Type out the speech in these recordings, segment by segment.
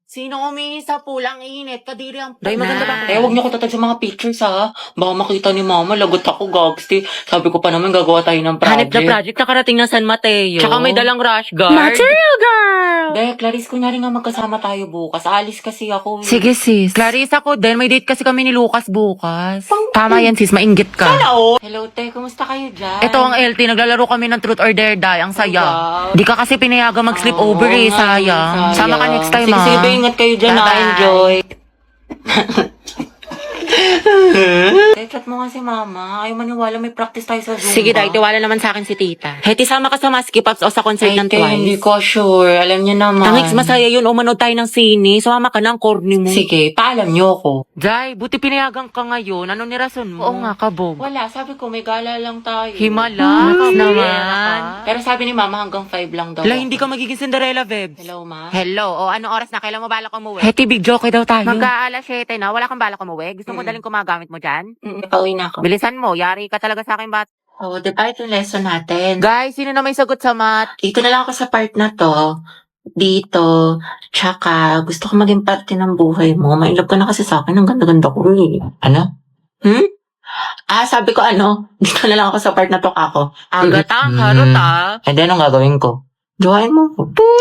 Sino umihi sa pulang init? Kadiri ang Day, maganda ba? Eh, Huwag niyo ko tatag sa mga pictures, ha? Baka makita ni mama, lagot ako, gagsti. Sabi ko pa naman, gagawa tayo ng project. Hanip na project na karating ng San Mateo. Tsaka may dalang rush guard. Material girl! Be, Clarice, kunyari nga magkasama tayo bukas. Alis kasi ako. Sige sis. Clarice ako din. May date kasi kami ni Lucas bukas. Tama yan sis, mainggit ka. Hello, te. Kumusta kayo dyan? Ito ang LT, naglalaro kami ng Truth or Dare Die. Ang saya. Wow. Di ka kasi pinayaga mag-sleep over eh, sayang. Sama ka next time, Sige, ah. sige, ingat kayo dyan, Bye-bye. enjoy. Chat mo nga si mama. Ayaw maniwala, may practice tayo sa Zumba. Sige, Day, tiwala naman sa akin si tita. Heti, sama ka sa Maski Pops o sa concert ng Te, hindi Twice. ko sure. Alam niyo naman. Tangix, masaya yun. O manood tayo ng sine. Sumama ka ng corny mo. Sige, paalam niyo ako. Day, buti pinayagan ka ngayon. Ano ni rason mo? Oo nga, kabog. Wala, sabi ko, may gala lang tayo. Himala. naman. Pero sabi ni mama, hanggang 5 lang daw. Hala, hindi ka magiging Cinderella, Vebs. Hello, ma. Hello. O, anong oras na? Kailan mo balak umuwi? Heti, big joke daw tayo. Mag-aalas 7 na. Wala kang balak umuwi? Gusto mo daling kumagamit mo dyan? Pauwi na ako. Bilisan mo. Yari ka talaga sa akin, bat. Oh, di ba ito yung lesson natin? Guys, sino na may sagot sa math? Dito na lang ako sa part na to. Dito. Tsaka, gusto ko maging parte ng buhay mo. Mailog ka na kasi sa akin. Ang ganda-ganda ko eh. Ano? Sabi ko ano, dito na lang ako sa part na to kako. Agata, harot ah. And then, anong gagawin ko? Jowain mo.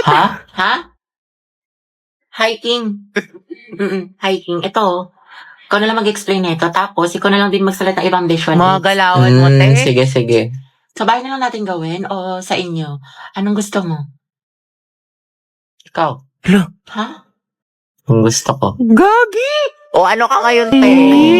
Ha? Ha? Hiking. Hiking. Ito. Ikaw na lang mag-explain nito. Tapos, ikaw na lang din magsalat ng ibang visual. Mga galawan mo, te. Sige, sige. Sa bahay na lang natin gawin o sa inyo? Anong gusto mo? Ikaw. Hala. Ha? Ang gusto ko. Gagi! O ano ka ngayon, te?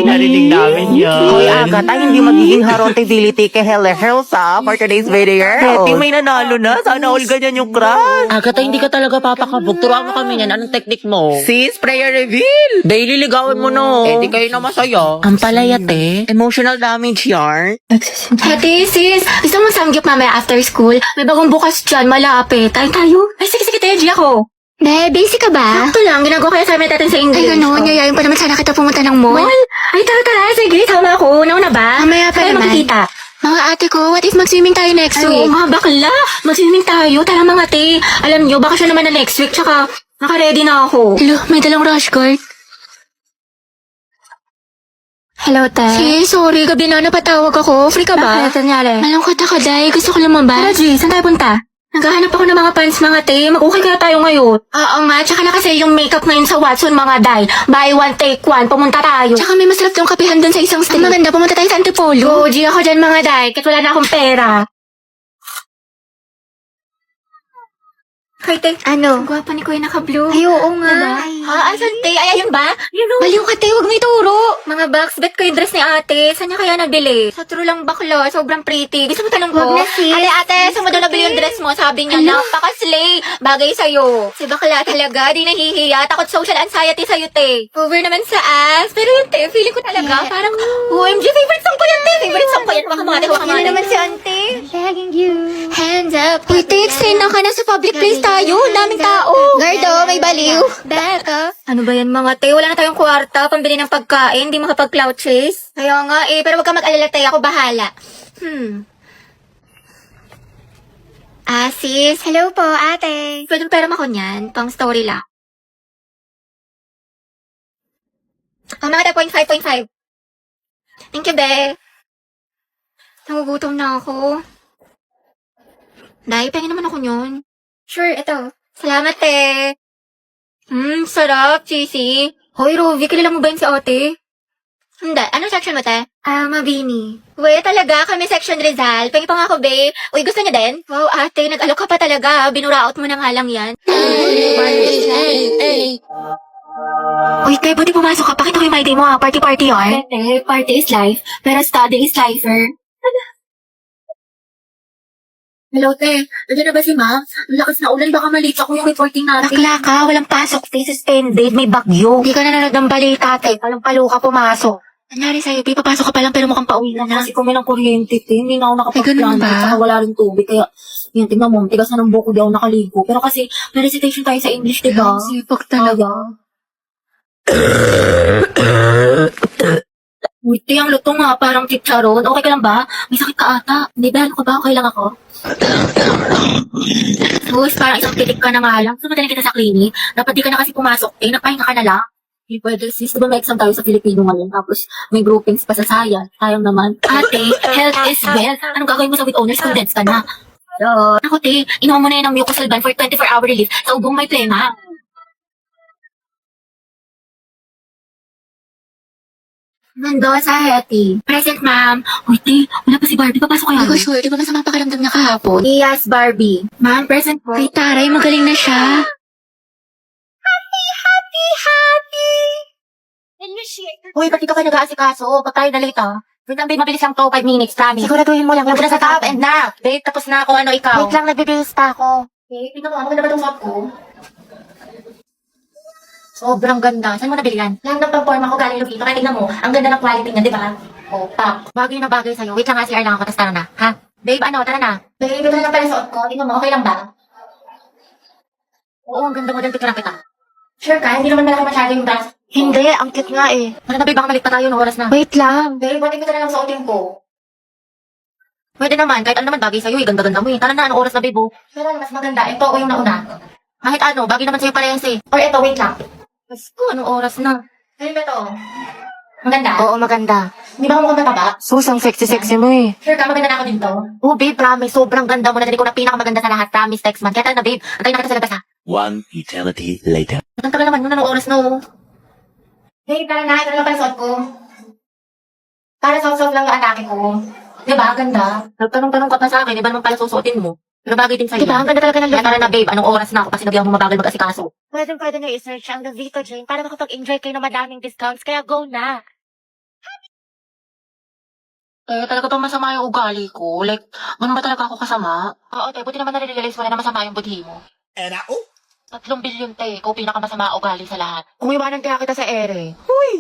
Narinig namin yan. Hoy, Agata, hindi magiging harontability kay Helsa for today's video. Heti, may nanalo na. Sana all ganyan yung crush. Agata, hindi ka talaga papakabog. Turuan mo kami yan. Anong technique mo? Sis, prayer reveal. Daily ligawan mo no. Eh, di kayo na masaya. Ang palaya, te. Emotional damage yarn. Ate, sis, gusto mo samgyup mamaya after school? May bagong bukas dyan, malapit. Tayo? Ay, sige, Teji ako. Be, busy ka ba? Sakto lang, ginagawa ko yung assignment natin sa English. Ay, gano'n, yayayin pa naman sana kita pumunta ng mall. Ay, tara, sige, sama ako. Nauna ba? Mamaya pa naman. Makikita. Mga ate ko, what if mag-swimming tayo next week? Mga bakla, mag-swimming tayo. Tara mga ate. Alam nyo, baka siya naman na next week, tsaka naka-ready na ako. Hello, may dalang rush guard. Hello, te. Sis, sorry, gabi na napatawag ako. Free ka ba? Bakit? Nangyari? Malungkot ako, Day. Gusto ko lumabas. Tara, G, saan tayo punta? Naghahanap ako ng mga pants, mga te. Mag-okay kaya tayo ngayon. Oo nga, tsaka na kasi yung makeup ngayon sa Watson, mga Day. Buy one, take one. Pumunta tayo. Tsaka may masarap yung kapihan dun sa isang street. Maganda, pumunta tayo sa Antipolo. Go, G, ako dyan, mga Day. Kahit wala na akong pera. Kay te, ano? Ang gwapa ni Kuya naka-blue. Ay, oo nga. Diba? Ha? Asan te? Ay, ayun ba? Yun o. Baliw ka te, huwag mo ituro. Mga box, bet ko yung dress ni ate. Saan niya kaya nabili? Sa true lang bakla, sobrang pretty. Gusto mo tanong ko? Huwag na, sis. Ate, saan mo daw nabili yung dress mo? Sabi niya, napaka-slay. Bagay sa'yo. Si bakla talaga, di nahihiya. Takot social anxiety sa'yo, te. Over naman sa ass. Pero yun, te, feeling ko talaga, parang, OMG, favorite song ko yan, te. Favorite song ko yan. Baka mga baka mga naman si ante. Lagging you. Hands up. Uy, te, extend na ka na sa public place tayo. Daming tao. Gardo, may baliw. Back up. Ano ba yan mga te? Wala na tayong kwarta, pambili ng pagkain, di makapag-cloud chase. Kaya nga pero wag ka mag-alala te, ako bahala. Sis, Hello po, ate. pwedeng pera mo ko niyan, pang story lang. Mga 0.5. Thank you, be. Nagugutom na ako. Dahil, pengen naman ako yun. Sure, ito. Salamat, te. Sarap, cheesy. Hoy, Rovi, kilala mo ba yun si ate? Hindi. Anong section mo, te? Mabini. Uy, talaga, kami section Rizal. Pengi pa nga ako, be. Uy, gusto niya din? Wow, ate, nag-alok ka pa talaga. Binuraot mo na nga lang yan. Uy, te, buti pumasok ka. Pakita ko yung my day mo, ha? Party-party, yun. Te, party is life, pero study is lifer. Hello, te. Nandiyan na ba si ma'am? Ang lakas na ulan, baka malito ako yung reporting natin. Bakla ka, walang pasok. Te, suspended, may bagyo. Hindi ka nanonood ng balita, te. Palang-palo ka pumasok. Nangyari sa'yo, te, papasok ka pa lang pero mukhang pauwi na na. Kasi kung may ng kuryente, te, hindi na ako nakapag-plan. ganun ba? At saka wala rin tubig. Kaya, yun, tingnan mo, tigas na ng buko, di ako nakaligo. Pero kasi, may recitation tayo sa English, di ba? Sipag talaga. Uy, te, ang luto nga, parang chicharon. Okay ka lang ba? May sakit ka ata. Hindi ba? Ano ka ba? Okay lang ako? Sus, parang isang pitik ka na nga lang. Sumunod kita sa clinic. Dapat di ka na kasi pumasok. Nagpahinga ka na lang. Hindi pwede sis. Diba may exam tayo sa Filipino ngayon? Tapos may groupings pa sa science. Sayang naman. Ate, health is wealth. Anong gagawin mo sa with honors? Students ka na. So, ako te, inuha mo na yun ng mucosolvan for 24-hour relief sa ubong may plema. Mendoza, Hetty. Present, ma'am. Uy, te, wala pa si Barbie. Papasok kaya? Ay, ko sure, di ba masama pakiramdam niya kahapon? Yes, Barbie. Ma'am, present po. Ay, taray, magaling na siya. Uy, ba't di ka pa nag-aasikaso? Pag tayo na late, ah. Wait lang, babe, mabilis lang to. 5 minutes, promise. Siguraduhin mo lang. Huwag na sa top and na. Babe, tapos na ako. Ano, ikaw? Wait lang, nagbibihis pa ako. Okay, tingnan mo. Ano ganda ba itong suot ko? Sobrang ganda. Saan mo nabili yan? Lang ng pang-forma ko galing Lugito. Kaya tingnan mo, ang ganda ng quality niya, di ba? Oh, pak. Bagay na bagay sa'yo. Wait lang nga, CR lang ako. Tapos tara na. Ha? Babe, ano? Tara na. Babe, ito na lang pala suot ko. Tingnan mo, okay lang ba? Oo, ang ganda mo din. Picture kita. Sure ka? Hindi naman malaki masyado yung brass. Hindi, ang cute nga eh. Ano na, babe? Baka malit pa tayo ng oras na. Wait lang. Babe, pwede ko na lang suotin ko. Pwede naman, kahit ano naman bagay sa'yo eh. Ganda-ganda mo eh. Tara na, anong oras na, babe? Oh. Pero mas maganda, ito o yung nauna. Kahit ano, bagay naman sa'yo parehas eh. Or ito, wait lang. Mas ko, anong oras na? Sa'yo ba ito? Maganda? Oo, maganda. Hindi ba mukhang mataba? Sus, ang sexy-sexy mo eh. Sure ka, maganda na ako dito? Oh, babe, promise. Sobrang ganda mo na. Dali ko na pinakamaganda sa lahat. Promise, text man. Kaya tara na, babe. Antayin na kita sa labas ha. One eternity later. Ang tagal naman nun, anong oras na oh. Babe, tara na. Ito na lang pala suot ko. Para soft-soft lang yung atake ko. Diba? Ganda. Nagtanong-tanong ka pa sa akin. Iba naman pala susuotin mo. Pero bagay din sa'yo. Diba? Ang ganda talaga ng Kaya look. tara na, babe. Anong oras na ako kasi nagyang mo mabagal mag-asikaso. Pwede nyo i-search ang Vito Jane para makapag-enjoy kayo ng madaming discounts. Kaya go na. Talaga bang masama yung ugali ko? Like, ganun ba talaga ako kasama? Oo, te. Buti naman nare-realize mo na masama yung budhi mo. And I, oh, 3 bilyon, te. Ikaw pinakamasama ugali sa lahat. Umiwanan kaya kita sa ere.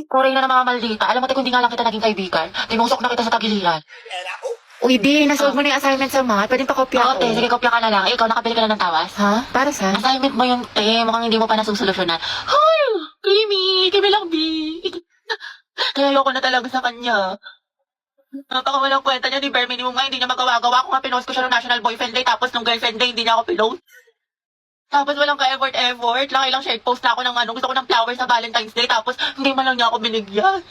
Koray na namamaldita. Alam mo, te, kung di nga lang kita naging kaibigan, tinusok na kita sa tagiliran. and I, oh. Uy, di, nasolve mo na yung assignment sa math. Pwedeng pakopya Oo, ko. te, sige, kopya ka na lang. Ikaw, nakabili ka na ng tawas? Ha? Para sa? Assignment mo yung, te. Mukhang hindi mo pa nasusolusyonan. Hoy! Creamy! Kami lang, B. Kaya ayoko na talaga sa kanya. Napakawalang kwenta niya ni Bare Minimum nga, hindi niya magawa-gawa. Ako nga pinost ko siya ng National Boyfriend Day, tapos nung Girlfriend Day, hindi niya ako pinost. Tapos walang ka-effort. Lang share post na ako ng ano, gusto ko ng flowers sa Valentine's Day, tapos hindi man lang niya ako binigyan.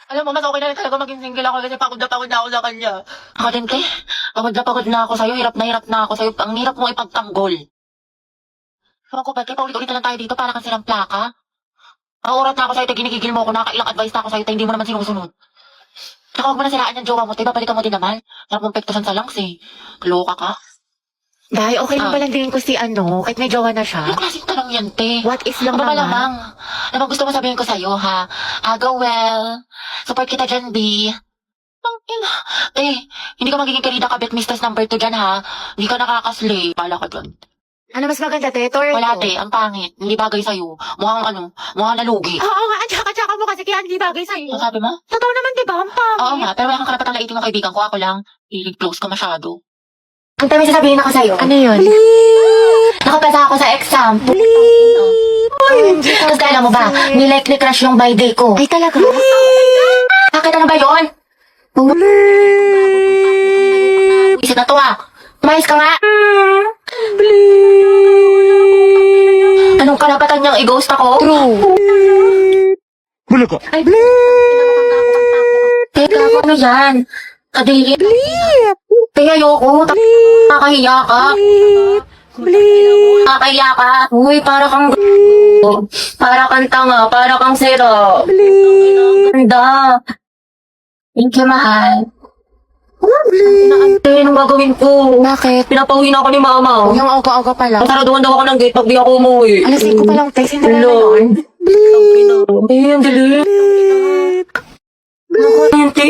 Alam mo, mas okay na rin talaga maging single ako kasi pagod na ako sa kanya. Ako din, te. Pagod na ako sa'yo. Hirap na ako sa'yo. Ang hirap mo ipagtanggol. Ewan ko ba, te, paulit-ulit na lang tayo dito para kang silang plaka. Ang oras na ako sa'yo, te, ginigigil mo ako. Nakailang advice na ako sa'yo, te, hindi mo naman sinusunod. Tsaka huwag mo na siraan yung jowa mo, te. Babalikan mo din naman. Harap mong pektusan sa langs, eh. Kaloka ka. Dahil okay lang palang din ko si ano, kahit may jowa na siya. Anong klaseng tanong yan, te? What if lang Ano ba naman? lamang? Ano bang gusto mo sabihin ko sa'yo, ha? Go well. Support kita dyan, B. Ang ina. Eh, hindi ka magiging karida kabit mistress number 2 dyan, ha? Hindi ka nakakaslay. Pala ka dyan. Ano mas maganda, te? Torre Wala, ko. te. Ang pangit. Hindi bagay sa'yo. Mukhang nalugi. Oo nga, tsaka mo kasi kaya hindi bagay sa'yo. Ano sabi mo? Totoo naman, di ba? Ang pangit. Oo nga, pero wala kang karapatang laitin ng kaibigan ko. Ako lang. Close ka masyado. Ang tayo sasabihin ako sa'yo. Ano yun? Nakapasa ako sa exam. Tapos kala mo ba, nilike ni crush yung by day ko. Ay, talaga? Bakit ano ba yun? Isip na to ah. Umayos ka nga. Anong karapatan niyang i-ghost ako? True. Hula ka. Teka, ano yan? Kadili. Kaya ayoko. Nakakahiya ka. Nakakahiya ka. Uy, para kang para kang tanga, para kang zero. Ganda. Thank you, mahal. Ante, anong gagawin ko? Bakit? Pinapauwi na ako ni mama. Yung aga-aga pa lang. Pasaraduhan daw ako ng gate pag di ako umuwi. Alas 5 pa lang, te. Sino na Hello. yun? Ay, ang galing. Naku, Ante.